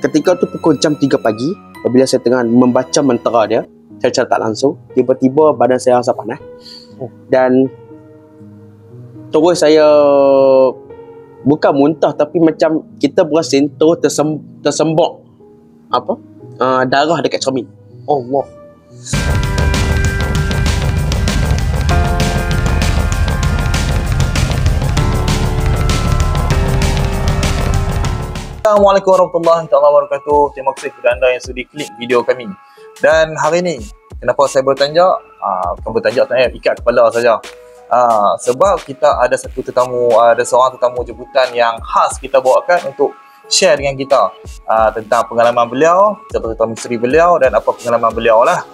Ketika tu pukul jam 3 pagi, apabila saya tengah membaca mentera dia, saya catat langsung, tiba-tiba badan saya rasa panas. Dan terus saya bukan muntah, tapi macam kita bersin terus tersembok darah dekat cermin. Allah. Assalamualaikum warahmatullahi wabarakatuh. Terima kasih kepada anda yang sudi klik video kami. Dan hari ini, kenapa saya bertanjak? Bukan bertanjak, ikat kepala saja. Sebab kita ada seorang tetamu jemputan yang khas kita bawakan untuk share dengan kita tentang pengalaman beliau, cerita misteri beliau dan apa pengalaman beliau lah.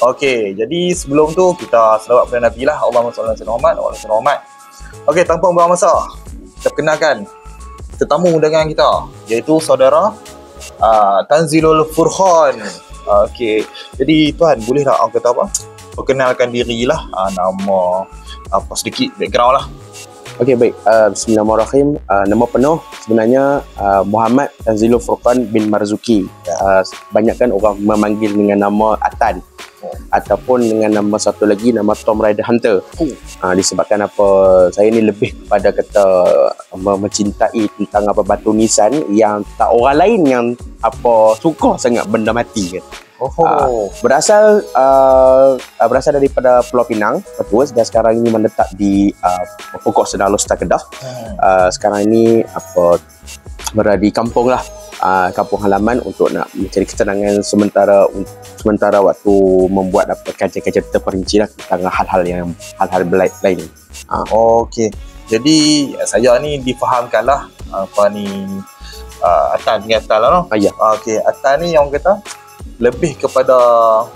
Okey, jadi sebelum tu kita selawat kepada Nabi lah. Allahumma salli ala Muhammad wa ala ali Muhammad. Okey, tanpa membuang masa, kita perkenalkan tetamu undangan kita, iaitu saudara Tanzilul Furqan. Okey, jadi tuan boleh tak orang kata apa? Perkenalkan dirilah, nama apa sedikit background lah. Okey, baik. Bismillahirrahmanirrahim. Nama penuh sebenarnya Muhammad Tanzilul Furqan bin Marzuki. Banyakkan orang memanggil dengan nama Atan. Ataupun dengan nama satu lagi, nama Tom Raider Hunter. Disebabkan saya ni lebih kepada kata mencintai tentang batu nisan yang tak orang lain yang suka sangat benda mati kan. Berasal daripada Pulau Pinang, betul, dan sekarang ini menetap di Pokok Sedar Lostar Kedah. Sekarang ini berada di kampung lah, kampung halaman untuk nak mencari ketenangan sementara waktu membuat kajian-kajian terperinci lah tentang hal-hal lain. Okey. Jadi saya ni difahamkanlah Atan ni Atan lah, no? Ya. Okey, Atan ni yang kata lebih kepada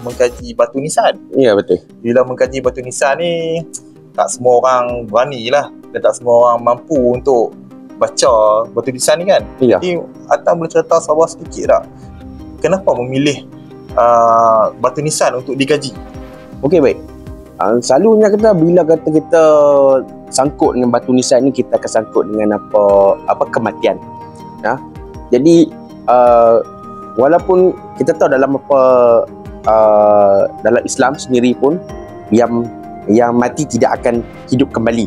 mengkaji batu nisan. Ya, betul. Bila mengkaji batu nisan ni, tak semua orang berani lah, dan tak semua orang mampu untuk baca batu nisan ni kan. Ya. Jadi Atan boleh cerita sahabat sedikit tak, kenapa memilih batu nisan untuk dikaji? Okey, baik. Selalunya bila kita sangkut dengan batu nisan ni, kita akan sangkut dengan kematian. Jadi walaupun kita tahu dalam dalam Islam sendiri pun yang mati tidak akan hidup kembali,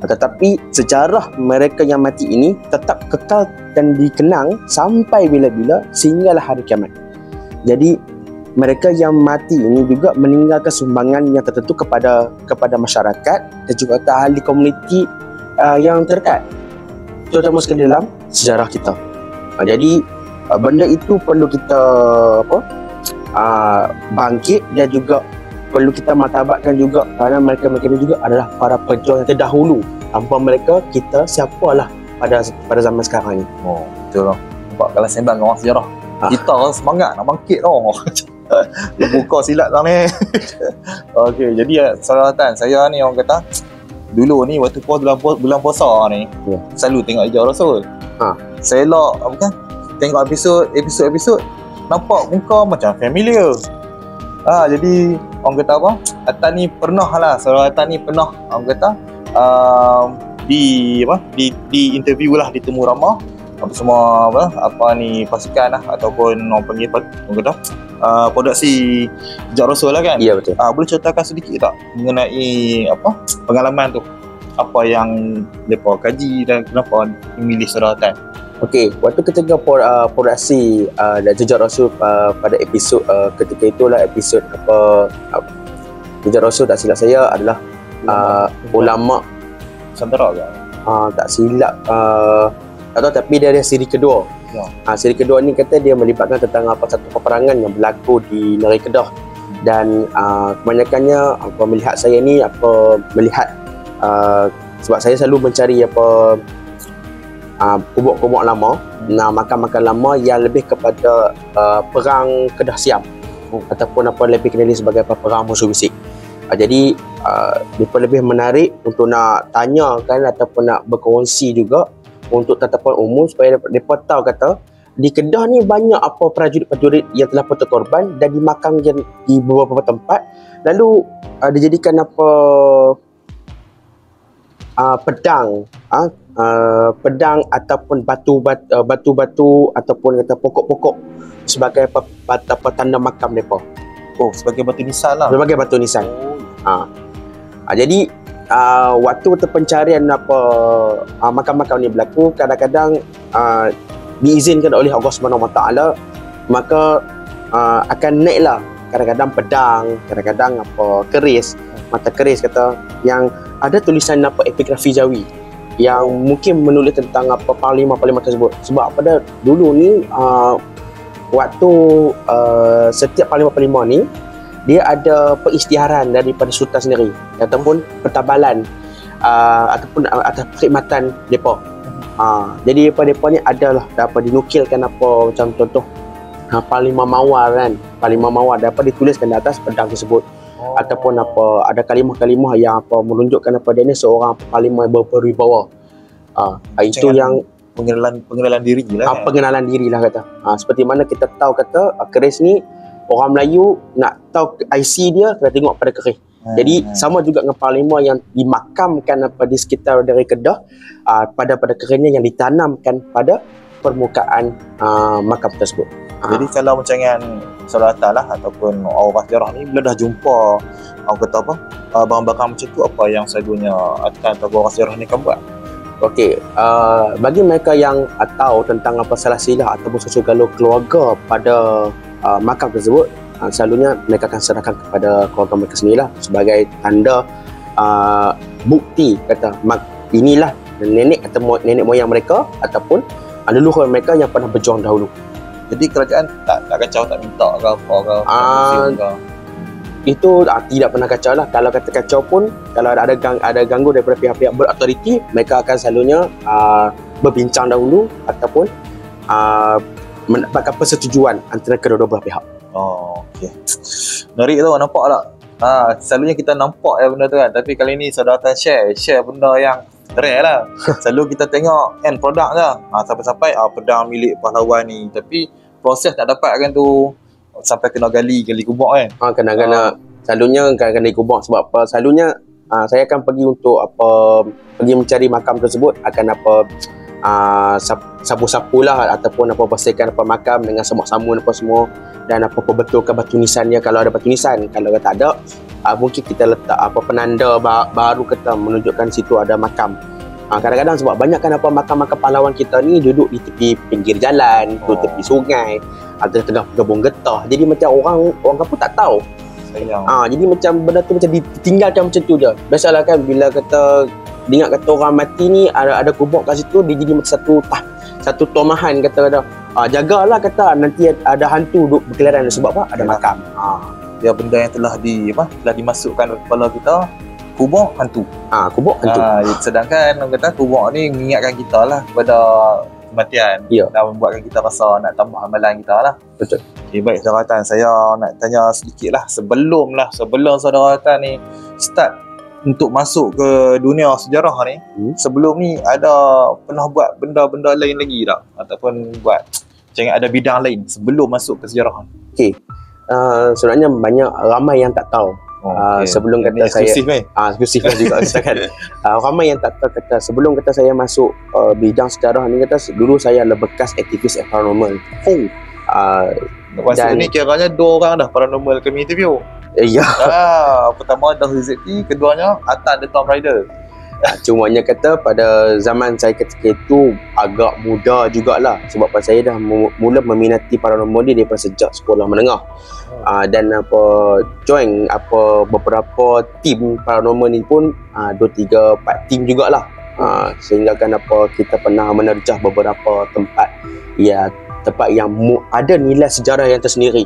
tetapi sejarah mereka yang mati ini tetap kekal dan dikenang sampai bila-bila sehinggalah hari kiamat. Jadi mereka yang mati ini juga meninggalkan sumbangan yang tertentu kepada masyarakat dan juga ahli komuniti yang terdekat, terutama sekali dalam sejarah kita. Jadi benda itu perlu kita bangkit dan juga perlu kita martabatkan juga, kerana mereka ini juga adalah para pejuang yang terdahulu. Tanpa mereka, kita siapalah pada zaman sekarang ni. Betul lah. Nampak kalau sembang dengan orang sejarah, kita semangat nak bangkit tau. Buka silat tau ni. Okey, jadi Tan, saya ni orang kata dulu ni waktu bulan puasa ni, selalu tengok Hijrah Rasul. Saya tengok episod nampak muka macam familiar. Jadi orang kata Atan ni pernah lah, saudara Atan ni pernah orang kata di interview lah, di temu ramah semua pasukan lah, ataupun orang panggil orang kata produksi Hijrah Rasul lah kan. Ya, betul. Boleh ceritakan sedikit tak mengenai pengalaman tu, apa yang mereka kaji dan kenapa memilih saudara Atan? Okey, waktu ketika produksi Hijrah Rasul pada episod ketika itulah episod Hijrah Rasul, tak silap saya adalah ulama Nusantara ke? Tak silap tak tahu, tapi dia ada siri kedua. Siri kedua ni kata dia melibatkan tentang satu peperangan yang berlaku di negeri Kedah. Dan kebanyakannya melihat saya ni melihat sebab saya selalu mencari kubur-kubur lama, makam-makam lama yang lebih kepada perang Kedah Siam, ataupun lebih kenali sebagai perang musuh bisik. Jadi mereka lebih menarik untuk nak tanyakan ataupun nak berkongsi juga untuk tatapan umum, supaya mereka tahu kata di Kedah ni banyak prajurit-prajurit yang telah pun terkorban dan dimakamkan di beberapa tempat, lalu dijadikan pedang, pedang ataupun batu-batu ataupun kata pokok-pokok sebagai tanda makam mereka. Oh, sebagai batu nisan lah. Sebagai batu nisan. Jadi waktu pencarian makam-makam ni berlaku, kadang-kadang diizinkan oleh Allah Subhanahu Wa Taala, maka akan naiklah kadang-kadang pedang, kadang-kadang keris, mata keris kata, yang ada tulisan epigrafi Jawi yang mungkin menulis tentang panglima-panglima tersebut. Sebab pada dulu ni waktu setiap panglima-panglima ni dia ada perisytiharan daripada sultan sendiri ataupun pertabalan ataupun atas perkhidmatan depa. Jadi depa ni adalah dapat dinukilkan macam contoh Panglima Mawar kan. Panglima Mawar dapat dituliskan di atas pedang tersebut. Ataupun ada kalimah-kalimah yang menunjukkan dia ni seorang panglima yang berwibawa. Itu yang pengenalan diri lah. Pengenalan diri lah kata. Seperti mana kita tahu kata keris ni, orang Melayu nak tahu IC dia kena tengok pada keris. Jadi sama juga dengan panglima yang dimakamkan di sekitar dari Kedah, pada kerisnya yang ditanamkan pada permukaan makam tersebut. Jadi kalau macam yang Saudara lah ataupun orang sejarah ni, bila dah jumpa orang kata barang-barang macam tu, apa yang selalunya Atan atau orang sejarah ni kan buat? Okey, bagi mereka yang tahu tentang salah silah ataupun sesuatu galau keluarga pada makam tersebut, selalunya mereka akan serahkan kepada keluarga mereka sendirilah sebagai tanda bukti kata inilah nenek atau nenek moyang mereka ataupun leluhur mereka yang pernah berjuang dahulu. Jadi kerajaan tak kacau, tak minta ke apa ke? Itu tidak pernah kacau lah. Kalau kata kacau pun, kalau ada ganggu daripada pihak-pihak berautoriti, mereka akan selalunya berbincang dahulu ataupun mendapatkan persetujuan antara kedua-dua belah pihak. Okey. Menarik tu, nampak tak? Selalunya kita nampak benda tu kan, tapi kali ni Saudara Atan share benda yang rare lah. Selalu kita tengok end product je. Sampai-sampai pedang milik pahlawan ni, tapi proses nak dapatkan tu sampai kena gali kubur kan. Selalunya kena kubur. Sebab apa? Selalunya saya akan pergi untuk pergi mencari makam tersebut, akan sapu-sapu lah ataupun bersihkan makam dengan semak-samun semua, dan betulkan batu nisannya kalau ada batu nisan. Kalau tak ada, mungkin kita letak penanda baru kata menunjukkan situ ada makam. Kadang-kadang sebab banyak kan makam-makam pahlawan kita ni duduk di tepi pinggir jalan, di tepi sungai atau tengah kebun getah. Jadi macam orang kampung tak tahu. Jadi macam benda tu macam ditinggalkan macam tu je. Biasalah kan bila kata dengar kata orang mati ni ada kubur kat situ, dia jadi macam satu tomahan kata jagalah kata nanti ada hantu duduk berkeliaran. Sebab apa? Ada makam. Dia benda yang telah dimasukkan ke kepala kita, kubur hantu. Kubur hantu. Sedangkan orang kata kubur ni mengingatkan kita lah kepada kematian. Dan membuatkan kita rasa nak tambah amalan kita lah. Betul. Okay, baik Saudara Atan, saya nak tanya sedikit lah sebelum Saudara Atan ni start untuk masuk ke dunia sejarah ni, sebelum ni ada pernah buat benda-benda lain lagi tak? Ataupun buat macam ada bidang lain sebelum masuk ke sejarah ni? Okey. Sebenarnya ramai yang tak tahu. Sebelum kata eksklusif saya eksklusif juga katakan. Ramai yang tak tahu kata sebelum kata saya masuk bidang sejarah ni, kata dulu saya adalah bekas aktivis paranormal. Masa ni kiranya 2 orang dah paranormal kami interview. Ya. Pertama dah Rizky, keduanya Atan the Tomb Raider. Cumanya kata pada zaman saya ketika itu agak muda jugalah, sebab saya dah mula meminati paranormal ni daripada sejak sekolah menengah. Dan join beberapa tim paranormal ni pun 2, 3, 4 tim jugalah. Sehingga kan kita pernah menerjah beberapa tempat yang ada nilai sejarah yang tersendiri.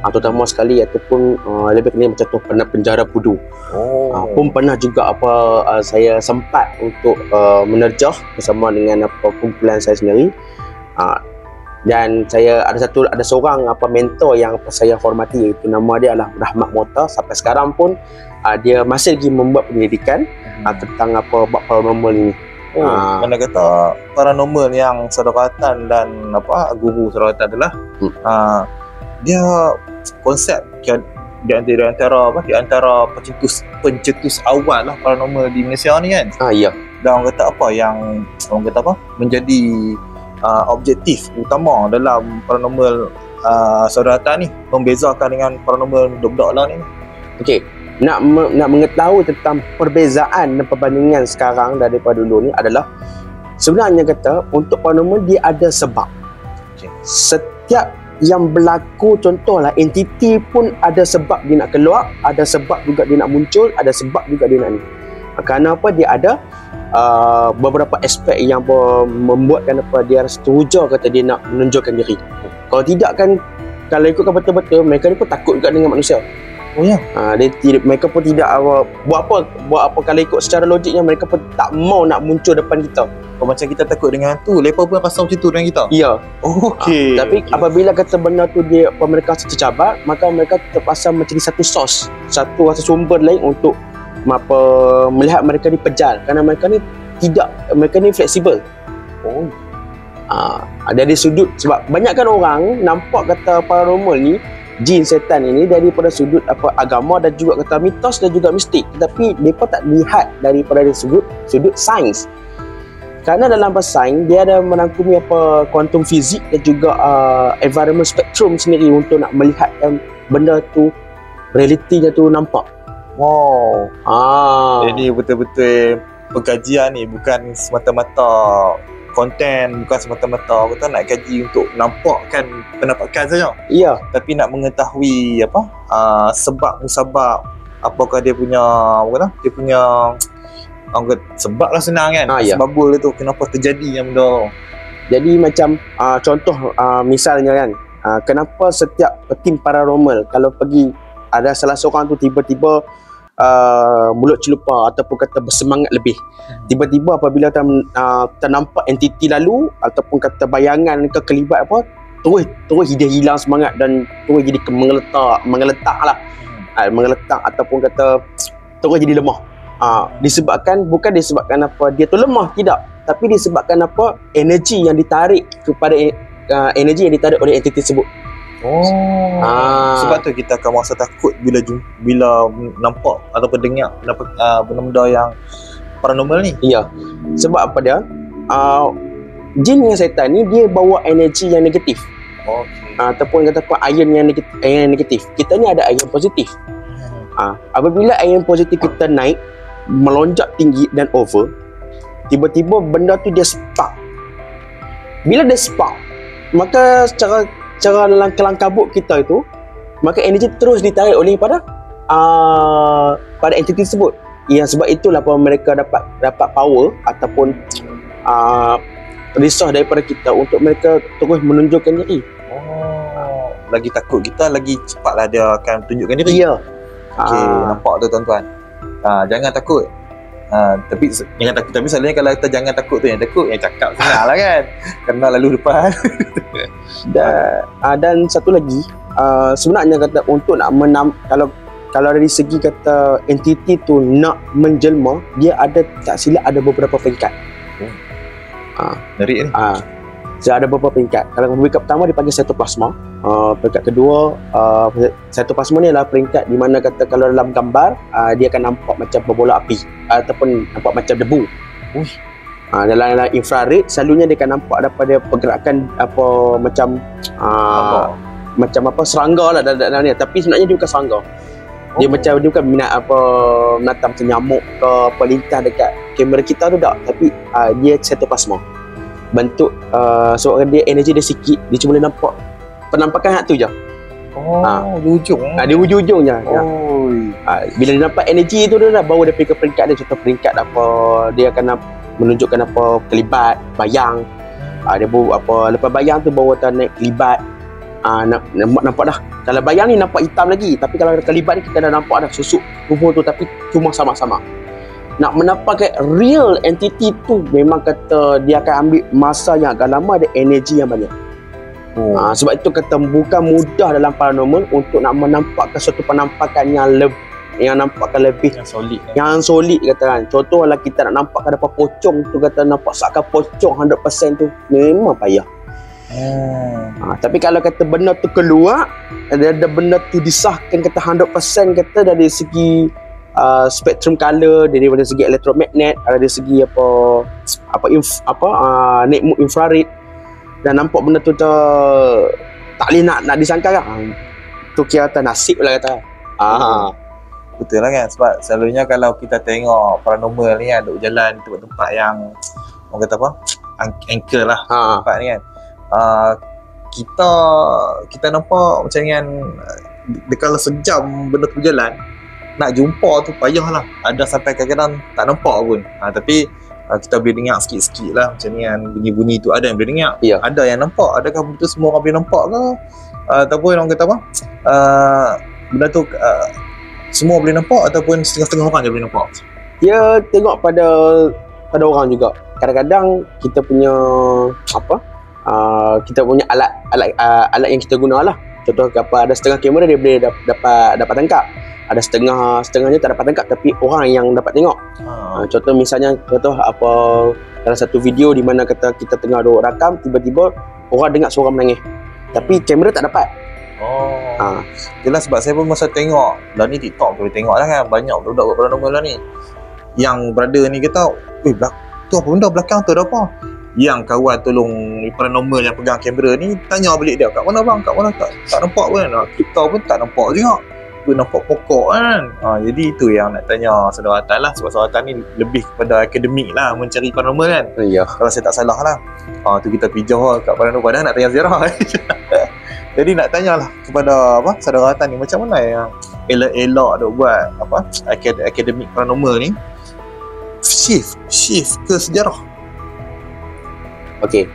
Terutama sekali ataupun lebih kenal macam tu penjara Pudu. Pun pernah juga saya sempat untuk menerjah bersama dengan kumpulan saya sendiri. Dan saya ada seorang mentor yang saya hormati, iaitu nama dia adalah Rahmat Mota. Sampai sekarang pun dia masih lagi membuat penyelidikan tentang bab paranormal ini. Mana kata paranormal yang Saudara Atan dan guru Saudara Atan adalah dia konsep di antara pencetus awal lah paranormal di Malaysia ni kan. Ya. dan orang kata apa yang orang kata apa menjadi objektif utama dalam paranormal saudara Atan ni, membezakan dengan paranormal budak-budak lah ni? Okey, nak mengetahui tentang perbezaan dan perbandingan sekarang daripada dulu ni adalah sebenarnya kata untuk paranormal dia ada sebab. Okay. Setiap yang berlaku, contohlah entiti pun ada sebab dia nak keluar, ada sebab juga dia nak muncul, ada sebab juga dia nak ni. Kerana apa? Dia ada beberapa aspek yang membuatkan apa dia rasa teruja kata dia nak menunjukkan diri. Kalau tidak kan, kalau ikutkan betul-betul, mereka ni pun takut juga dengan manusia. Oh ya? Mereka pun tidak buat apa kalau ikut secara logiknya, mereka pun tak mau nak muncul depan kita. Kalau macam kita takut dengan hantu, mereka pun rasa macam tu dengan kita? Ya. Okey. Tapi apabila kata benda tu mereka tercabar, maka mereka terpaksa mencari satu source, satu sumber lain untuk melihat mereka ni pejal, kerana mereka ni fleksibel. Oh. Dari sudut, sebab banyakkan orang nampak kata paranormal ni, jin setan ini daripada sudut agama dan juga kata mitos dan juga mistik, tetapi mereka tak lihat daripada sudut sains. Kerana dalam bahasa sains dia ada merangkumi kuantum fizik dan juga environment spectrum sendiri untuk nak melihatkan benda tu, realitinya tu nampak. Wow. Jadi betul-betul pengkajian ni bukan semata-mata konten, bukan semata-mata kita nak kaji untuk nampakkan penampakan saja. Ya. Tapi nak mengetahui sebab musabab, apakah dia punya dia punya sebab lah, senang kan. Ya. Sebabul dia tu kenapa terjadi yang benda. Jadi macam contoh misalnya kan, kenapa setiap tim paranormal kalau pergi ada salah seorang tu tiba-tiba mulut celupa ataupun kata bersemangat lebih, tiba-tiba apabila ternampak entiti lalu ataupun kata bayangan kekelibat terus dia hilang semangat dan terus jadi mengeletak ataupun kata terus jadi lemah. Bukan disebabkan dia tu lemah, tidak, tapi disebabkan energi yang ditarik kepada energi yang ditarik oleh entiti tersebut. Sebab tu kita akan rasa takut bila nampak ataupun dengar benda-benda yang paranormal ni. Ya. Sebab apa dia? Jin dengan setan ni dia bawa energi yang negatif. Ataupun kata ion yang negatif. Kita ni ada ion positif. Apabila ion positif kita naik, melonjak tinggi dan over, tiba-tiba benda tu dia spark. Bila dia spark, maka secara dalam kelang kabut kita itu, maka energi terus ditarik oleh pada entiti tersebut. Sebab itulah mereka dapat power ataupun resource daripada kita untuk mereka terus menunjukkan diri. Lagi takut kita, lagi cepatlah dia akan tunjukkan diri. Ya. Okey, nampak tu tuan-tuan. Jangan takut. Tapi jangan takut. Tapi selalunya kalau kita jangan takut tu, yang takut yang cakap senang lah kan. Kena lalu depan. Dan satu lagi, sebenarnya kata untuk nak kalau dari segi kata entiti tu nak menjelma, dia ada, tak silap ada beberapa peringkat. Menarik ni. Ada beberapa peringkat. Kalau peringkat pertama dipanggil cytoplasma. Peringkat kedua, cytoplasma ni adalah peringkat di mana kata kalau dalam gambar dia akan nampak macam berbola api ataupun nampak macam debu. Dalam infrared selalunya dia akan nampak daripada pergerakan macam serangga lah dalam ni, tapi sebenarnya dia bukan serangga. Dia bukan minat menatang macam nyamuk ke lintas dekat kamera kita tu tak, tapi dia cytoplasma. Bentuk seorang dia energi dia sikit, dia cuma boleh nampak penampakan hak tu je. Di ujung. Di ujung-ujung je. Bila dia nampak energi tu dah baru dia pergi ke peringkat dia. Contoh peringkat dia akan menunjukkan kelibat, bayang. Dia baru lepas bayang tu baru naik kelibat. Nampak dah. Kalau bayang ni nampak hitam lagi, tapi kalau kelibat ni kita dah nampak dah susuk tubuh tu, tapi cuma sama-sama. Nak menampakkan real entity tu memang kata dia akan ambil masa yang agak lama, ada energi yang banyak. Sebab itu kata bukan mudah dalam paranormal untuk nak menampakkan suatu penampakan yang nampakkan lebih yang solid kata kan. Contoh lah kita nak nampak ada pocong tu, kata nampak seakan pocong 100% tu memang payah. Tapi kalau kata benda tu keluar, ada benda tu disahkan kata 100% kata dari segi spektrum color daripada segi elektromagnet, dari segi naik mood infrared, dan nampak benda tu tak boleh nak disangka kan. Tu kira nasib lah kata. Betul lah kan, sebab selalunya kalau kita tengok paranormal ni kan duk jalan tempat-tempat yang orang kata apa, anchor lah tempat ni kan, kita nampak macam kan kalau sejam benda tu berjalan, nak jumpa tu payah lah, ada sampai kadang-kadang tak nampak pun. Tapi kita boleh dengar sikit-sikit lah macam ni kan, bunyi-bunyi tu ada yang boleh dengar, ada yang nampak. Adakah benda tu semua orang boleh nampak ke, ataupun orang kata apa, benda tu semua boleh nampak ataupun setengah-setengah orang je boleh nampak? Ya, tengok pada orang juga. Kadang-kadang kita punya kita punya alat yang kita guna lah. Contoh ada setengah kamera dia boleh dapat tangkap, ada setengahnya tak dapat tangkap tapi orang yang dapat tengok. Contoh misalnya dalam satu video di mana kata kita tengah duk rakam, tiba-tiba orang dengar suara menangis tapi kamera tak dapat. Jelas, sebab saya pun masa tengok lah ni TikTok boleh tengok lah kan, banyak budak buat paranormal lah ni. Yang brother ni kata, tu apa benda belakang tu, ada apa? Yang kawan tolong paranormal yang pegang kamera ni tanya balik dia, kat mana bang, kat mana, tak nampak pun. Kita pun tak nampak juga, tu nampak pokok kan. Jadi itu yang nak tanya Saudara Atan lah, sebab Saudara Atan ni lebih kepada akademik lah mencari paranormal kan. Kalau saya tak salah lah. Tu kita pijah kat paranormal, padahal nak tanya ziarah. Jadi nak tanyalah kepada Saudara Atan ni, macam mana yang elok-elok duk buat akademik paranormal ni shift ke sejarah? Okey,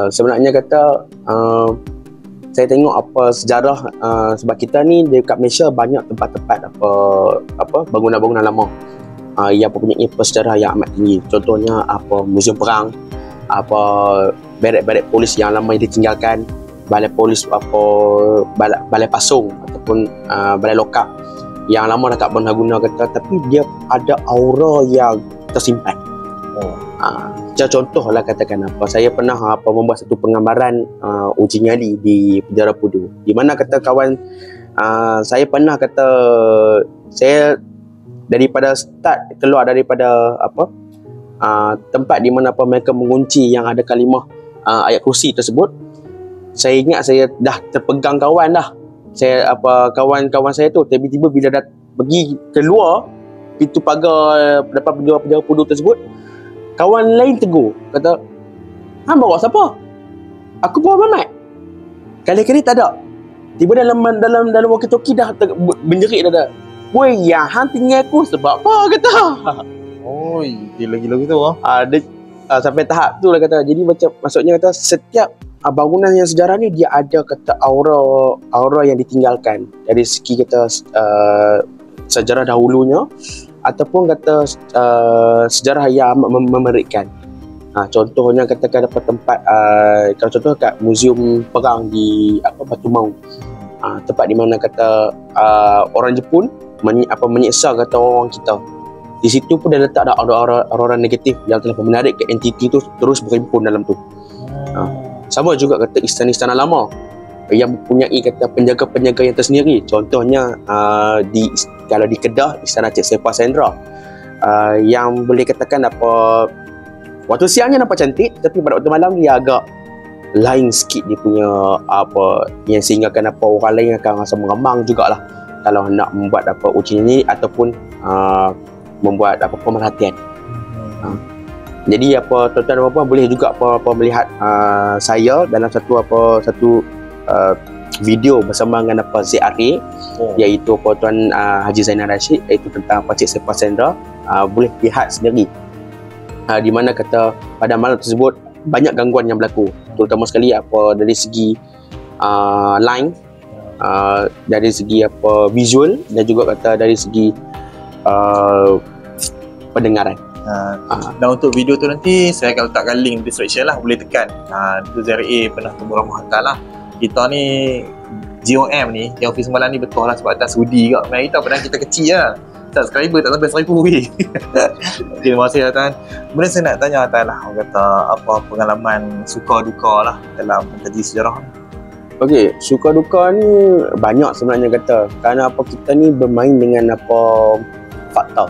sebenarnya kata saya tengok sejarah, sebab kita ni dekat Malaysia banyak tempat-tempat bangunan-bangunan lama yang mempunyai sejarah yang amat tinggi. Contohnya muzium perang, barak-barak polis yang lama yang ditinggalkan, balai polis balai pasung ataupun balai lokap yang lama dah tak pernah guna kata, tapi dia ada aura yang tersimpan. Contoh lah katakan saya pernah membuat satu penggambaran uji nyali di penjara Pudu, di mana kata kawan saya pernah kata saya daripada start keluar daripada tempat di mana mereka mengunci yang ada kalimah ayat kursi tersebut. Saya ingat saya dah terpegang kawan dah. Kawan-kawan saya tu tiba-tiba bila dah pergi keluar pintu pagar depan penjara Pudu tersebut, kawan lain tegur, kata, "Hang bawa siapa?" "Aku bawa Mamat." Kali-kali tak ada. Tiba dalam walkie-talkie dah menjerit dah. "Woi, yang hang tinggal aku sebab apa?" kata. Oi, gila-gila gitu sampai tahap tu lah kata. Jadi macam maksudnya kata setiap bangunan yang sejarah ni dia ada kata aura yang ditinggalkan dari segi kata sejarah dahulunya ataupun kata sejarah yang memerikkan. Contohnya katakan dapat tempat kalau contoh kat muzium perang di Batu Maung, tempat di mana kata orang Jepun menyiksa kata orang kita. Di situ pun dia letak ada aura negatif yang telah menarik ke entiti tu terus berhimpun dalam tu. Sama juga kata istana-istana lama yang mempunyai kata penjaga-penjaga yang tersendiri. Contohnya kalau di Kedah, Istana Cik Sepa Sendra, yang boleh katakan waktu siangnya nampak cantik, tapi pada waktu malam dia agak lain sikit dia punya yang sehinggakan orang lain akan rasa meremang jugalah kalau nak membuat uji ini ataupun membuat pemerhatian. Jadi tuan-tuan dan puan boleh juga melihat saya dalam satu video bersama dengan ZRA, iaitu Tuan Haji Zainal Rashid, iaitu tentang Pakcik Sepa Sendra. Boleh lihat sendiri di mana kata pada malam tersebut banyak gangguan yang berlaku, terutama sekali dari segi line, dari segi visual, dan juga kata dari segi pendengaran. Dan untuk video tu nanti saya akan letakkan link description lah, boleh tekan. Itu ZRA pernah temu ramah hantar lah. Kita ni GOM ni, yang office malam ni betul lah sebab atas sudi kat main kita, padahal kita kecil lah, subscriber tak sampai 1,000 weh. Terima kasih Atan. Kemudian saya nak tanya Atan lah, orang kata apa pengalaman suka duka lah dalam mengkaji sejarah ni? Okey, suka duka ni banyak sebenarnya kata, kerana kita ni bermain dengan fakta.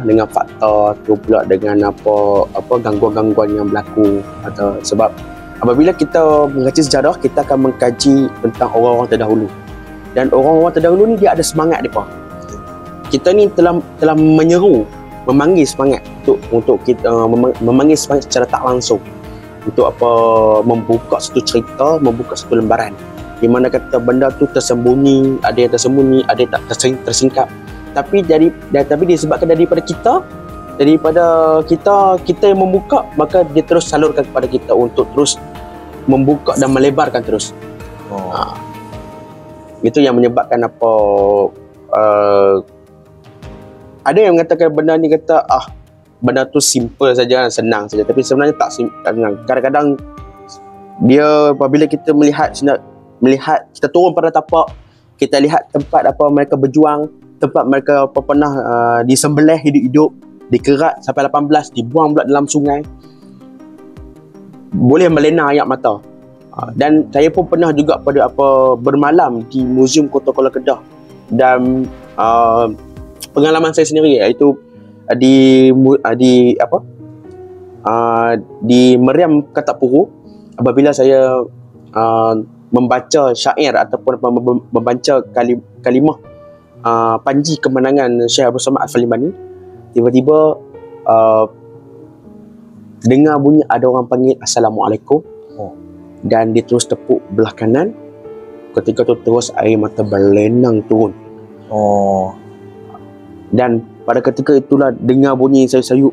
Dengan fakta tu pula dengan apa gangguan-gangguan yang berlaku, atau sebab apabila kita mengkaji sejarah, kita akan mengkaji tentang orang-orang terdahulu, dan orang-orang terdahulu ni dia ada semangat depa. Kita ni telah menyeru, memanggil semangat untuk kita memanggil semangat secara tak langsung untuk membuka satu cerita, membuka satu lembaran di mana kata benda tu tersembunyi, ada yang tersembunyi, ada yang tak tersingkap. Tapi disebabkan daripada kita yang membuka, maka dia terus salurkan kepada kita untuk terus membuka dan melebarkan terus. Itu yang menyebabkan ada yang mengatakan benda ni benda tu simple saja, senang saja, tapi sebenarnya tak senang. Kadang-kadang dia apabila kita melihat kita turun pada tapak, kita lihat tempat mereka berjuang, tempat mereka pernah disembelih hidup-hidup, dikerat sampai 18, dibuang pula dalam sungai, boleh melena air mata. Dan saya pun pernah juga bermalam di Muzium Kota Kuala Kedah, dan pengalaman saya sendiri iaitu di Meriam Katak Puru, apabila saya membaca syair ataupun membaca kalimah panji kemenangan Syekh Abdul Samad Al-Falimani, tiba-tiba dengar bunyi ada orang panggil Assalamualaikum, dan dia terus tepuk belah kanan. Ketika tu terus air mata berlenang turun. Dan pada ketika itulah dengar bunyi sayup-sayup,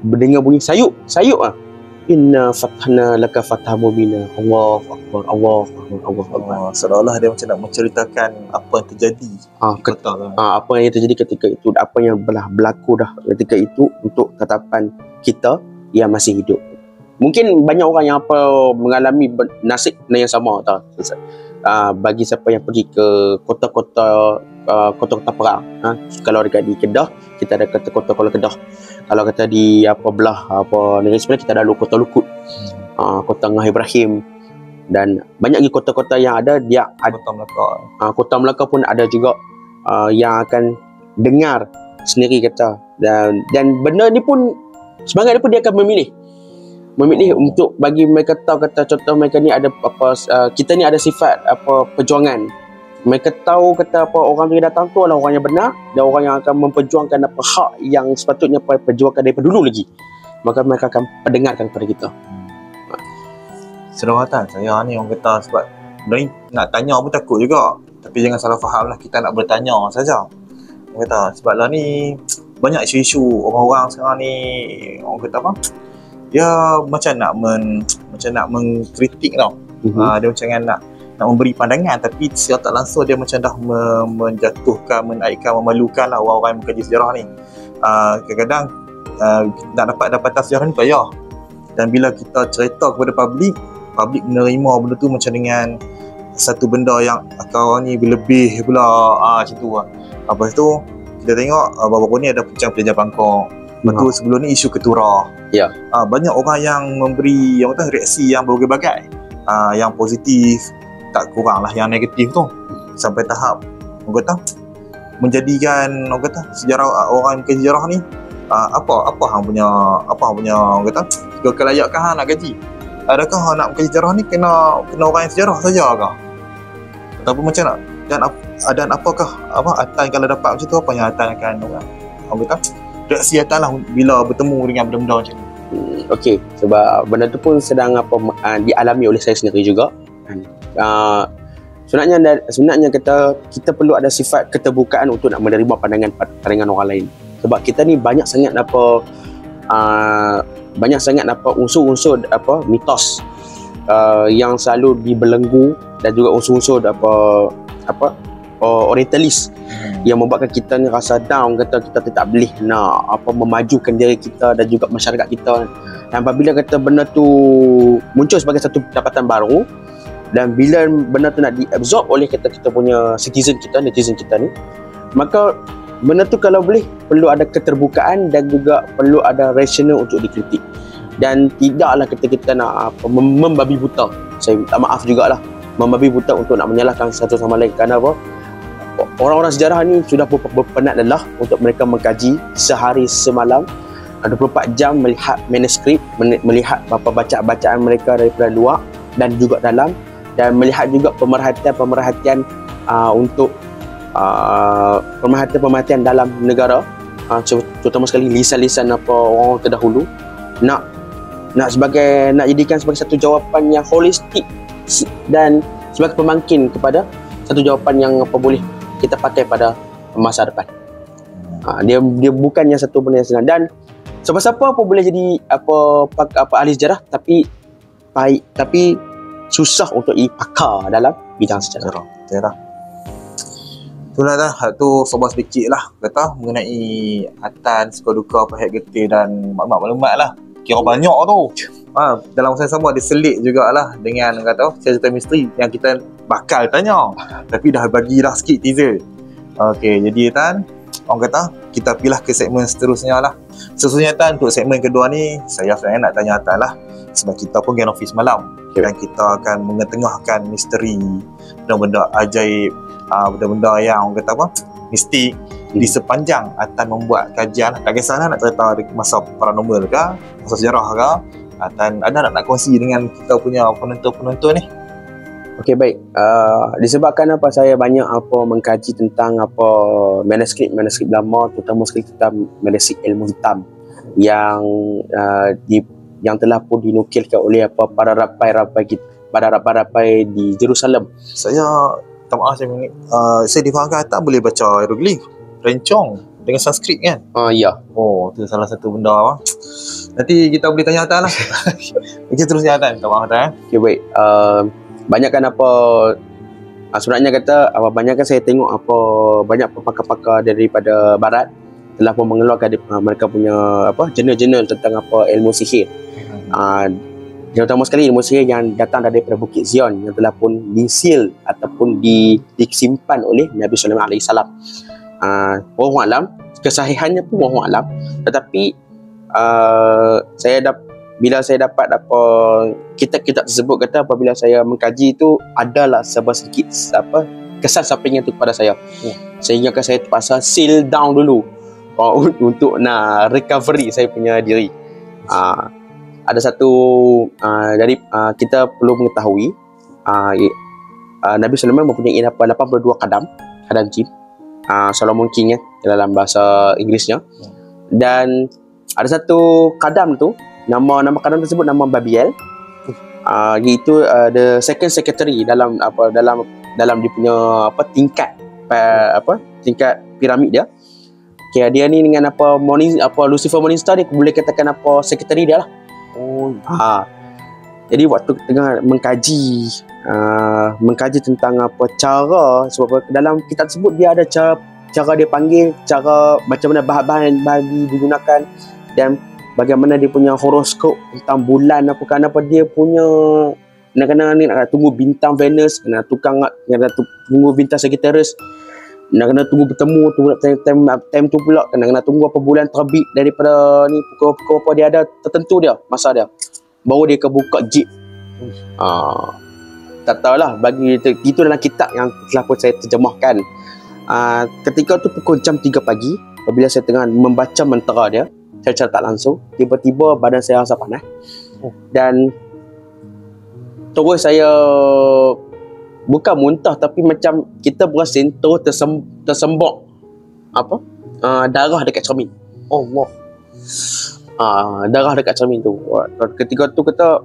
dengar bunyi sayup inna fathna laka fathah mubina. Allahu akbar, Allahu akbar, Allahu akbar. Seolah-olah dia macam nak menceritakan apa yang terjadi. Apa yang terjadi ketika itu, apa yang berlaku dah ketika itu untuk tatapan kita yang masih hidup. Mungkin banyak orang yang mengalami nasib yang sama tau. Bagi siapa yang pergi ke kota-kota perang, kalau dekat di Kedah, kita ada kota Kuala Kedah. Kalau kata di negeri sebelah, kita ada Kota Lukut, Kota Ngah Ibrahim, dan banyak lagi kota-kota yang ada. Kota Melaka pun ada juga yang akan dengar sendiri kata, dan benda ni pun semangat dia pun dia akan memilih untuk bagi mereka tahu, kata contoh mereka ni ada kita ni ada sifat perjuangan. Mereka tahu kata orang yang datang tu adalah orang yang benar, dan orang yang akan memperjuangkan hak yang sepatutnya perjuangkan daripada dulu lagi, maka mereka akan pendengarkan kepada kita. Sedangkan saya ni orang kata, sebab sebenarnya nak tanya pun takut juga, tapi jangan salah faham lah, kita nak bertanya saja. Orang kata sebab lah ni banyak isu-isu orang-orang sekarang ni, orang kata dia macam nak mengkritik tau. Dia macam nak memberi pandangan, tapi secara tak langsung dia macam dah menjatuhkan, menaikkan, memalukan lah orang-orang yang mengkaji sejarah ni. Kadang-kadang nak dapat dapatan sejarah ni payah, dan bila kita cerita kepada public menerima benda tu macam dengan satu benda yang kau ni berlebih pula, macam tu lah. Lepas tu kita tengok baru-baru ni ada Pencang Bangkok. Betul, sebelum ni isu keturah. Banyak orang yang memberi reaksi yang berbagai-bagai, yang positif, tak kurang lah yang negatif tu, sampai tahap orang kata menjadikan sejarah orang yang sejarah ni apa hang punya orang kata kelayakan hang nak gaji. Adakah hang nak mengkaji sejarah ni kena orang yang sejarah saja kah, ataupun macam nak, dan apakah Atan kalau dapat macam tu, apa yang Atan akan orang kata reaksi Atan lah bila bertemu dengan benda-benda macam ni? Okey, sebab benda tu pun sedang dialami oleh saya sendiri juga. Sebenarnya kita perlu ada sifat keterbukaan untuk nak menerima pandangan orang lain. Sebab kita ni banyak sangat unsur-unsur mitos yang selalu dibelenggu, dan juga unsur-unsur orientalis yang membuatkan kita ni rasa down, kata kita tak boleh nak memajukan diri kita dan juga masyarakat kita. Dan apabila kata benda tu muncul sebagai satu pendapatan baru, dan bila benda tu nak diabsorb oleh kita punya netizen kita ni, maka benda tu kalau boleh perlu ada keterbukaan dan juga perlu ada rasional untuk dikritik, dan tidaklah kita nak membabi buta. Saya minta maaf jugalah, membabi buta untuk nak menyalahkan satu sama lain. Kerana orang-orang sejarah ni sudah berpenat lelah untuk mereka mengkaji sehari semalam 24 jam melihat manuskrip, melihat bacaan mereka daripada luar dan juga dalam, dan melihat juga pemerhatian untuk pemerhatian dalam negara, terutama sekali lisan-lisan orang terdahulu, nak jadikan sebagai satu jawapan yang holistik dan sebagai pemangkin kepada satu jawapan yang boleh kita pakai pada masa depan. Dia bukannya satu benda yang senang, dan siapa-siapa pun boleh jadi ahli sejarah, tapi susah untuk pakar dalam bidang sejarah. Itulah dah, tu sobat sedikit lah kata mengenai Atan, suka duka, pahit getih dan maklumat lah. Kira banyak tu. Dalam masa yang sama dia selit jugalah dengan kata cerita misteri yang kita bakal tanya. Tapi dah bagilah sikit teaser. Okey, jadi Tan, orang kata kita pilih ke segmen seterusnya lah. Seterusnya Tan, untuk segmen kedua ni saya sebenarnya nak tanya Tan lah, sebab kita pun Gen Office malam, dan kita akan mengetengahkan misteri, benda-benda ajaib, benda-benda yang orang kata mistik di sepanjang Atan membuat kajian. Tak kisahlah nak cerita masa paranormal ke, masa sejarah ke, Atan ada nak kongsi dengan kita punya penonton-penonton ni. Okey, baik. Disebabkan saya banyak mengkaji tentang manuskrip lama, terutama sekali tentang manuskrip ilmu hitam yang telah pun dinukilkan oleh para rapai di Jerusalem. Saya saya difahamkan Atan boleh baca hieroglif, rencong dengan Sanskrit kan? Ya. Oh, tu salah satu benda. Nanti kita boleh tanya Atan lah. Kita terusnya Atan. Minta maaf Atan. Okey, baik. Banyakkan sebenarnya kata banyakkan saya tengok banyak pakar-pakar daripada barat telah pun mengeluarkan mereka punya jurnal-jurnal tentang ilmu sihir. Terutama sekali ilmu sihir yang datang daripada Bukit Zion yang telah pun disil ataupun disimpan oleh Nabi Sulaiman AS. Wallahu alam, kesahihannya pun wallahu alam, tetapi bila saya dapat kitab-kitab tersebut, kata apabila saya mengkaji itu adalah sedikit kesan sampingan itu kepada saya, sehingga saya terpaksa seal down dulu untuk nak recovery saya punya diri. Ada satu dari kita perlu mengetahui Nabi Sulaiman mempunyai 82 kadam jin, Solomon King dalam bahasa Inggerisnya, dan ada satu kadam tu, nama kadam tersebut nama Babiel, iaitu the second secretary dalam dia punya tingkat piramid dia. Okay, dia ni dengan Lucifer Morningstar, dia boleh katakan sekretari dia lah. Jadi waktu tengah mengkaji tentang cara, sebab dalam kitab tersebut dia ada cara dia panggil, cara macam mana bahan-bahan digunakan, dan bagaimana dia punya horoskop tentang bulan kenapa dia punya kadang-kadang ni nak tunggu bintang Venus, kena tunggu bintang Sagittarius, kena tunggu bertemu, tunggu time tu pula kena tunggu bulan terbit daripada ni, pukul apa dia ada tertentu dia masa dia, baru dia kebuka jeep. Tak tahulah, bagi itu dalam kitab yang telah pun saya terjemahkan. Ketika tu pukul jam 3 pagi, apabila saya tengah membaca mentera dia, saya secara tak langsung tiba-tiba badan saya rasa panas, dan terus saya bukan muntah, tapi macam kita berasin terus tersembok darah dekat cermin. Allah. Darah dekat cermin tu. Ketika tu kata,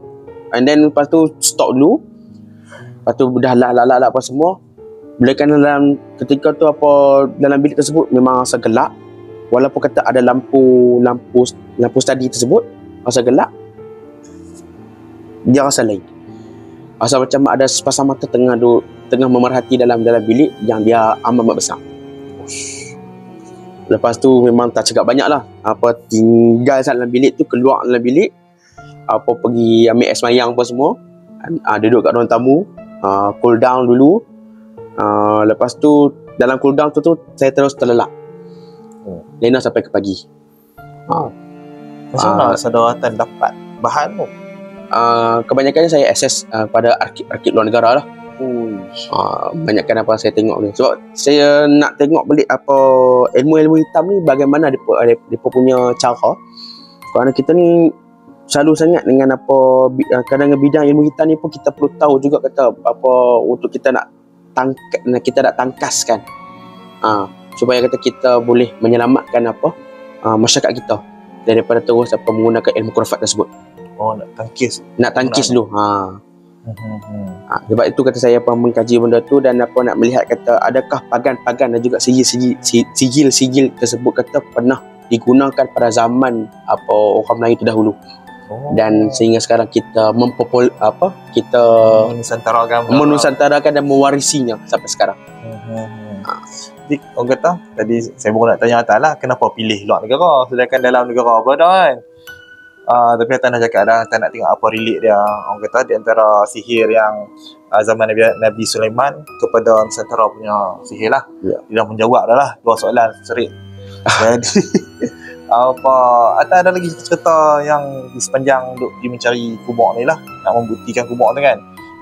and then lepas tu stop dulu. Lepas tu dah lah apa semua. Bolehkan dalam ketika tu dalam bilik tersebut memang rasa gelap. Walaupun kata ada lampu study tersebut rasa gelap, dia rasa lain. Rasa macam ada sepasang mata tengah memerhati dalam bilik yang dia amat besar. Lepas tu memang tak cakap banyak lah. Tinggal dalam bilik tu, keluar dalam bilik, pergi ambil air semayang apa semua, duduk kat ruang tamu, cool down dulu. Lepas tu dalam cool down tu saya terus terlelap, lena sampai ke pagi. Macam mana saudara dapat bahan tu? Kebanyakannya saya akses pada arkib luar negara lah. Uish. Banyakkan apa saya tengok ni. Sebab saya nak tengok balik apa ilmu-ilmu hitam ni bagaimana dia punya cara. Kerana kita ni selalu sangat dengan apa kadang bidang ilmu hitam ni pun kita perlu tahu juga kata apa untuk kita nak tangkaskan. Supaya kata kita boleh menyelamatkan apa masyarakat kita daripada terus apa menggunakan ilmu khurafat tersebut. Nak tangkis dulu. Sebab itu kata saya apa mengkaji benda tu dan apa nak melihat kata adakah pagan-pagan dan juga sigil-sigil tersebut kata pernah digunakan pada zaman apa orang Melayu terdahulu. Dan sehingga sekarang kita menusantarakan dan mewarisinya sampai sekarang. Jadi orang kata tadi saya baru nak tanya Atas lah, kenapa pilih luar negara sedangkan dalam negara apa dah kan. Tapi Atas nak cakap dah, Atas nak tengok apa relate dia. Orang kata di antara sihir yang zaman Nabi Sulaiman kepada Nusantara punya sihir lah. Dia dah menjawab dah lah 2 soalan serik. Jadi Atas ada lagi cerita yang di sepanjang duk pergi mencari kubur ni lah, nak membuktikan kubur tu kan.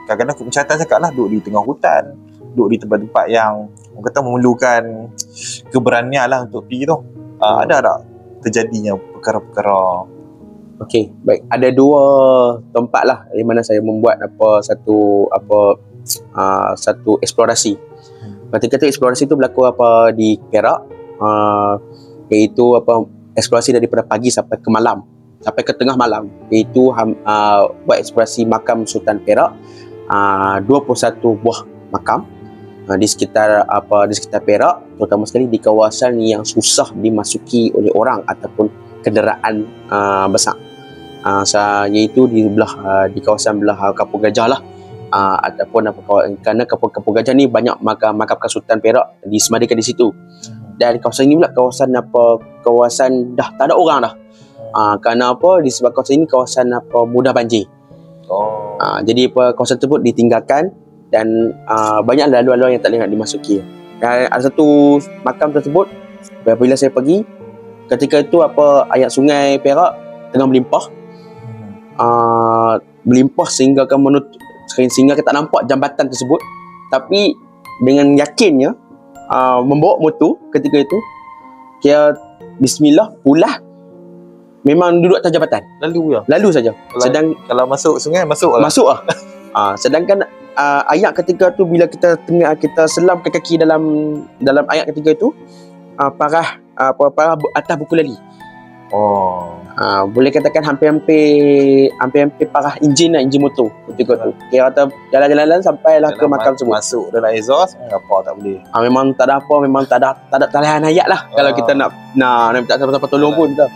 Kadang-kadang aku Atas cakap lah duk di tengah hutan, duk di tempat-tempat yang orang kata memerlukan keberanian lah untuk pergi tu. Ada tak terjadinya perkara-perkara? Okey, baik. Ada 2 tempat lah di mana saya membuat satu eksplorasi. Ketika eksplorasi tu berlaku di Perak, iaitu eksplorasi daripada pagi sampai ke malam, sampai ke tengah malam, iaitu buat eksplorasi makam Sultan Perak, 21 buah makam di sekitar Perak, terutama sekali di kawasan yang susah dimasuki oleh orang ataupun kenderaan besar, iaitu di kawasan belah Kampung Gajah lah, ataupun kerana Kampung Gajah ni banyak makam Sultan Perak disemadikan di situ. Dan kawasan ini pula kawasan dah tak ada orang dah. Kerana disebab kawasan ini kawasan mudah banjir. Jadi kawasan tersebut ditinggalkan dan banyak laluan-laluan yang tak boleh nak dimasuki. Dan ada satu makam tersebut, apabila saya pergi, ketika itu air sungai Perak tengah melimpah sehingga kita tak nampak jambatan tersebut. Tapi dengan yakinnya membawa motor ketika itu, kira bismillah pulah, memang duduk atas jambatan, lalu saja. Kalau masuk sungai masuk lah. Sedangkan ayat ketika tu bila kita selamkan kaki dalam ayat ketika itu, parah atas buku lali. Boleh katakan hampir parah enjin motor ketika tu. Kira kata jalan-jalan sampailah ke makam tersebut. Masuk dalam exhaust apa tak boleh. Memang tak ada apa, memang tak ada talian ayat lah. Kalau kita nak minta siapa-siapa tolong pun kita.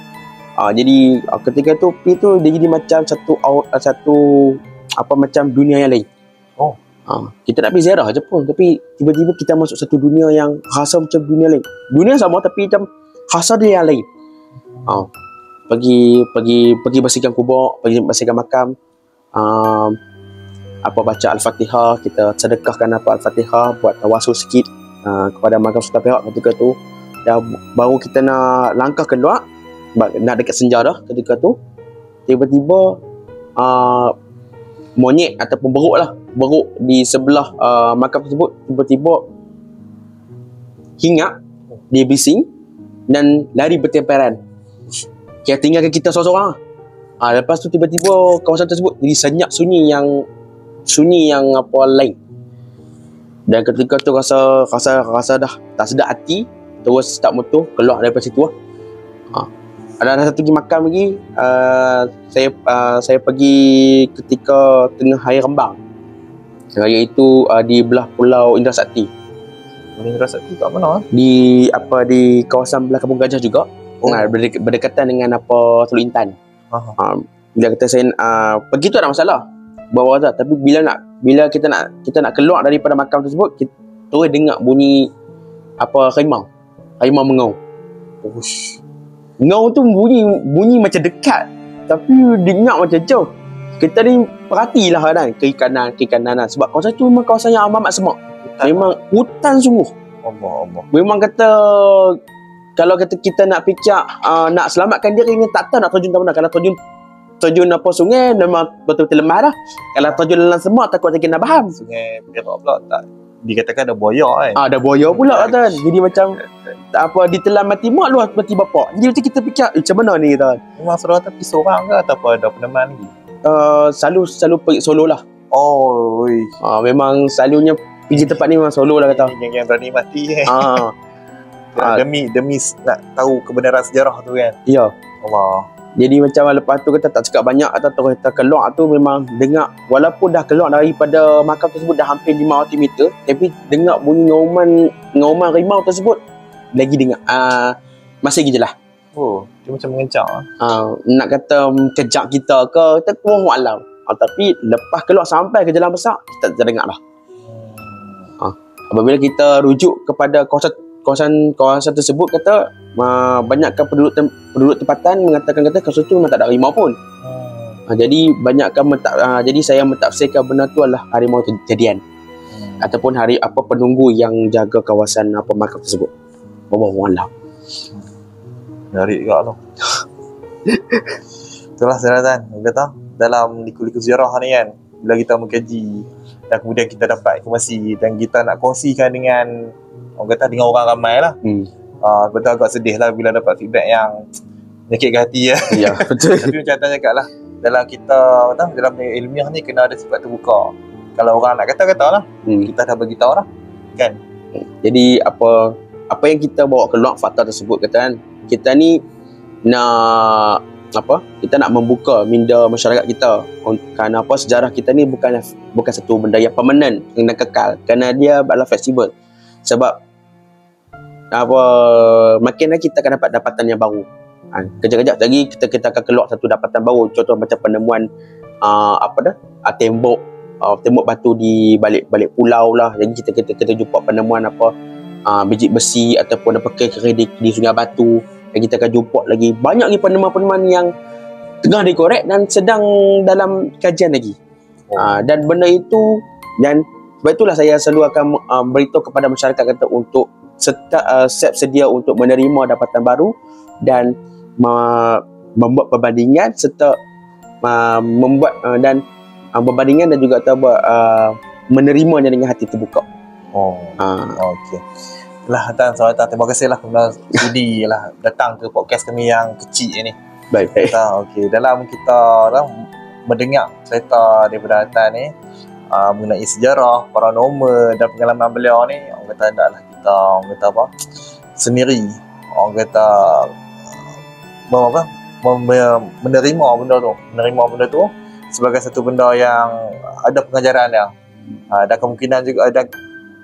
Jadi ketika tu dia jadi macam satu macam dunia yang lain. Kita nak pergi ziarah je pun, tapi tiba-tiba kita masuk satu dunia yang rasa macam dunia lain. Dunia sama tapi macam rasa dia yang lain. Pergi bersihkan kubur, pergi bersihkan makam, baca Al-Fatihah, kita sedekahkan Al-Fatihah, buat tawasul sikit kepada makam Sultan Perak ketika tu. Dan baru kita nak langkah keluar, nak dekat senja dah ketika tu, tiba-tiba monyet ataupun beruk di sebelah makam tersebut tiba-tiba hinggap, dia bising dan lari bertemperan. Kira tinggalkan kita seorang-seorang. Lepas tu tiba-tiba kawasan tersebut jadi senyap sunyi yang lain. Dan ketika tu rasa dah tak sedap hati, terus start motor keluar daripada situ lah. Ada satu lagi makam lagi, saya pergi ketika tengah hari rembang, iaitu di belah Pulau Indra Sakti. Indra Sakti kat mana? Di kawasan belah Kampung Gajah juga. Berdekatan dengan Teluk Intan. Bila saya pergi tu ada masalah, bawa saja. Tapi bila kita nak keluar daripada makam tersebut, kita terus dengar bunyi harimau mengau. Ngau tu bunyi macam dekat, tapi dengar macam jauh. Kita ni perhatilah kan, kiri kanan sebab kawasan tu memang kawasan yang amat semak. Memang hutan sungguh. Allah. Memang kata kalau kita nak fikir nak selamatkan diri ni, tak tahu nak terjun ke mana. Kalau terjun terjun apa sungai memang betul-betul lemah dah. Kalau terjun dalam semak takut saya kena faham. Sungai Perak pula tak dikatakan ada buaya kan. Ada buaya pula kan. Jadi macam tak apa ditelan mati mak luar mati bapak. Jadi macam kita fikir macam mana ni kan. Memang saudara tapi seorang ke ataupun ada peneman lagi? Selalu pergi solo lah. Oh, oi. Memang selalunya pergi tempat ni memang solo lah kata. Yang berani mati Ah. demi nak tahu kebenaran sejarah tu kan. Ya. Allah. Jadi macam lepas tu kita tak cakap banyak atau kita keluar tu memang dengar walaupun dah keluar daripada makam tersebut dah hampir 500 meter tapi dengar bunyi ngauman rimau tersebut lagi dengar masih lagi je lah. Oh, dia macam mengencang. Nak kata kejap kita ke kita kurang alam. Tapi lepas keluar sampai ke jalan besar kita tak dengar lah. Apabila kita rujuk kepada kawasan tersebut kata banyakkan penduduk tempatan mengatakan kata kawasan tu memang tak ada harimau pun. Jadi banyakkan jadi saya mentafsirkan benda tu adalah harimau kejadian ataupun penunggu yang jaga kawasan makam tersebut. Wallahu a'lam. Menarik juga tu. Itulah saudara kata dalam liku-liku sejarah ni kan, bila kita mengkaji dan kemudian kita dapat informasi dan kita nak kongsikan dengan orang kata dengan orang ramai lah. Betul agak sedih lah bila dapat feedback yang menyakitkan hati ya. Ya, betul. Tapi macam Tan cakap lah, dalam kita dalam ilmiah ni kena ada sifat terbuka. Kalau orang nak kata lah, kita dah bagi tahu lah kan. Jadi apa yang kita bawa keluar fakta tersebut kata kan, kita ni nak kita nak membuka minda masyarakat kita kerana sejarah kita ni bukan satu benda yang permanent yang kekal, kerana dia adalah fleksibel. Sebab makin lagi kita akan dapat dapatan yang baru. Kejap-kejap lagi kita akan keluar satu dapatan baru, contoh macam penemuan tembok batu di balik pulau lah. Jadi kita jumpa penemuan biji besi ataupun kerikil di Sungai Batu. Dan kita akan jumpa lagi banyak lagi penemuan-penemuan yang tengah dikorek dan sedang dalam kajian lagi. Dan benda itu, dan sebab itulah saya selalu akan beritahu kepada masyarakat kata untuk siap sedia untuk menerima dapatan baru dan membuat perbandingan serta membuat dan perbandingan dan juga menerimanya dengan hati terbuka. Okey. Tan, terima kasih lah kerana sudi lah datang ke podcast kami yang kecil ni. Baik. Okey, dalam kita mendengar cerita daripada Tan ni mengenai sejarah, paranormal dan pengalaman beliau ni, orang kata hendaklah kita sendiri menerima benda tu sebagai satu benda yang ada pengajaran dia. Dan kemungkinan juga ada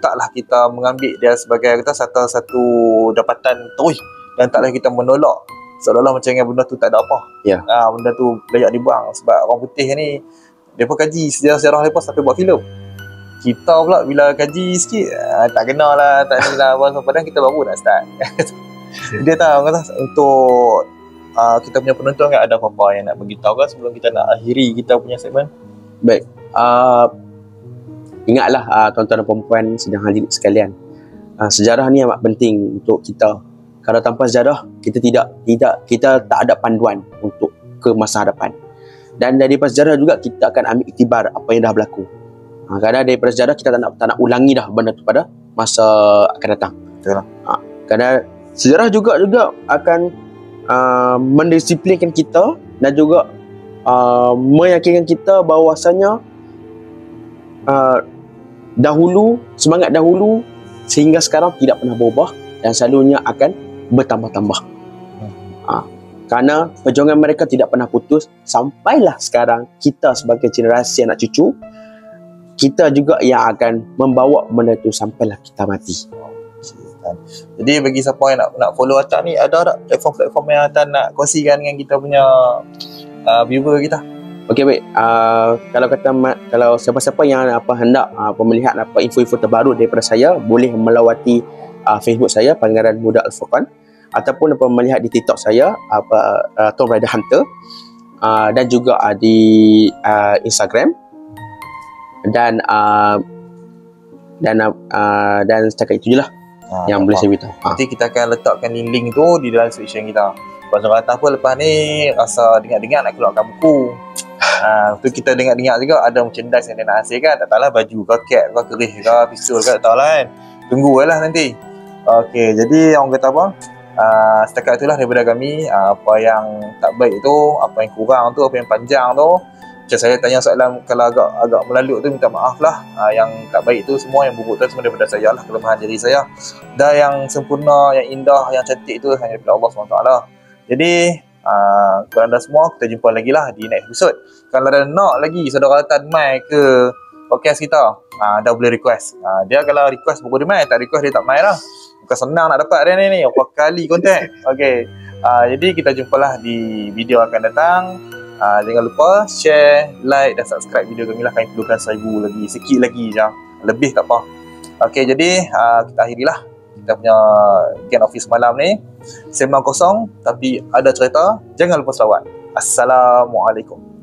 taklah kita mengambil dia sebagai satu dapatan terus dan taklah kita menolak seolah-olah macam benda tu tak ada apa. Benda tu layak dibuang sebab orang putih ni mereka kaji sejarah-sejarah mereka sampai buat filem. Kita pula bila kaji sikit tak kenal lah, tak ni lah, padahal kita baru nak start. Dia tahu untuk kita punya penonton kan, ada apa-apa yang nak beritahu kan sebelum kita nak akhiri kita punya segmen? Baik. Ingatlah tuan-tuan dan puan-puan sedang hadirin sekalian, sejarah ni amat penting untuk kita. Kalau tanpa sejarah kita tak ada panduan untuk ke masa hadapan. Dan daripada sejarah juga kita akan ambil iktibar apa yang dah berlaku. Kerana daripada sejarah kita tak nak ulangi dah benda tu pada masa akan datang. Betul. Kerana sejarah juga akan mendisiplinkan kita dan juga meyakinkan kita bahawasanya semangat dahulu sehingga sekarang tidak pernah berubah dan selalunya akan bertambah-tambah. Kerana perjuangan mereka tidak pernah putus sampailah sekarang kita sebagai generasi anak cucu kita juga yang akan membawa benda itu sampailah kita mati. Jadi bagi siapa yang nak follow Tan ni, ada tak platform-platform yang Tan nak kongsikan dengan kita punya viewer kita? Okey, baik. Kalau siapa-siapa yang hendak melihat info-info terbaru daripada saya, boleh melawati Facebook saya Pangeran Muda Al-Furqan, ataupun melihat di TikTok saya Tomb Raider Hunter, dan juga di Instagram dan setakat itu je lah yang boleh saya beritahu. Nanti kita akan letakkan link tu di dalam description kita. Lepas orang kata apa lepas ni rasa dengar-dengar nak keluarkan buku. Tu kita dengar-dengar juga ada merchandise yang dia nak hasilkan. Tak tahulah baju ke, cap ke, keris ke, pistol ke, tak tahulah kan. Tunggu lah nanti. Okey, jadi orang kata apa? Setakat itulah daripada kami. Apa yang tak baik tu, apa yang kurang tu, apa yang panjang tu, macam saya tanya soalan kalau agak melalut tu, minta maaf lah. Yang tak baik tu semua, yang buruk tu semua daripada saya lah, kelemahan diri saya. Dan yang sempurna, yang indah, yang cantik tu hanya daripada Allah SWT. Jadi kepada anda semua, kita jumpa lagi lah di next episode. Kalau ada nak lagi saudara Tan mai ke podcast kita, dah boleh request. Dia kalau request buku dia mai, tak request dia tak mai lah. Bukan senang nak dapat dia ni berapa kali kontak. Okay, jadi kita jumpalah di video akan datang. Jangan lupa share, like dan subscribe video kami lah. Kami perlukan 1000 lagi, sikit lagi je, lebih tak apa. Okay, jadi kita akhirilah kita punya Gen Office malam ni. Sembang kosong tapi ada cerita. Jangan lupa selawat. Assalamualaikum.